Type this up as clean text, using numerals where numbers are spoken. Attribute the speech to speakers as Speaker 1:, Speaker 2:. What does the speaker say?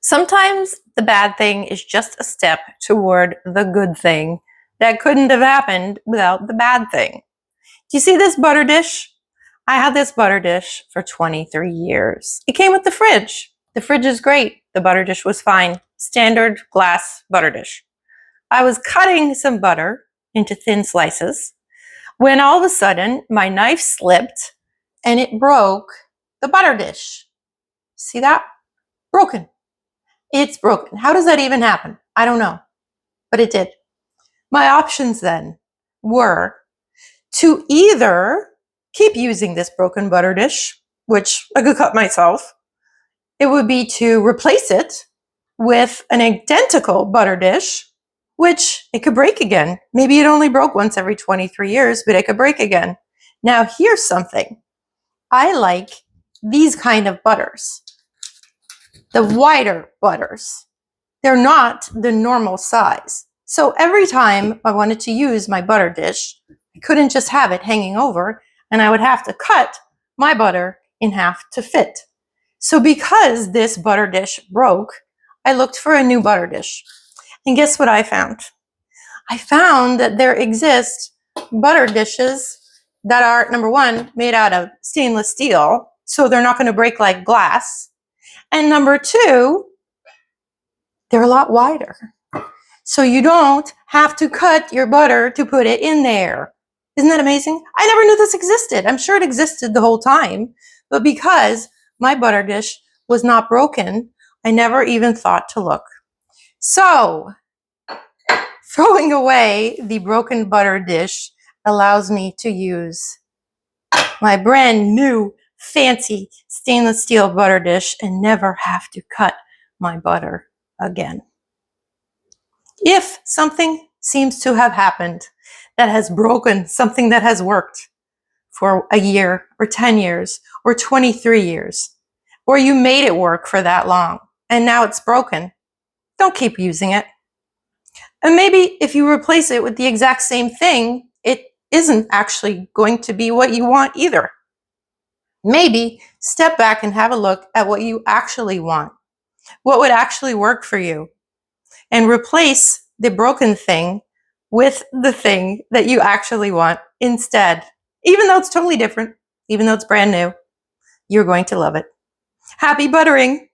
Speaker 1: Sometimes the bad thing is just a step toward the good thing that couldn't have happened without the bad thing. Do you see this butter dish? I had this butter dish for 23 years. It came with the fridge. The fridge is great. The butter dish was fine. Standard glass butter dish. I was cutting some butter into thin slices when all of a sudden my knife slipped and it broke the butter dish. See that? Broken. It's broken. How does that even happen? I don't know, but it did. My options then were to either keep using this broken butter dish, which I could cut myself. It would be to replace it with an identical butter dish, which it could break again. Maybe it only broke once every 23 years, but it could break again. Now, here's something. I like these kind of butters. The wider butters. They're not the normal size. So every time I wanted to use my butter dish, I couldn't just have it hanging over, and I would have to cut my butter in half to fit. So because this butter dish broke, I looked for a new butter dish. And guess what I found? I found that there exist butter dishes that are, number one, made out of stainless steel, so they're not going to break like glass. And number two, they're a lot wider. So you don't have to cut your butter to put it in there. Isn't that amazing? I never knew this existed. I'm sure it existed the whole time, but because my butter dish was not broken, I never even thought to look. So throwing away the broken butter dish allows me to use my brand new fancy stainless steel butter dish and never have to cut my butter again. If something seems to have happened that has broken something that has worked for a year or 10 years or 23 years, or you made it work for that long and now it's broken, don't keep using it. And maybe if you replace it with the exact same thing, it isn't actually going to be what you want either. Maybe step back and have a look at what you actually want. What would actually work for you? And replace the broken thing with the thing that you actually want instead. Even though it's totally different, even though it's brand new, you're going to love it. Happy buttering!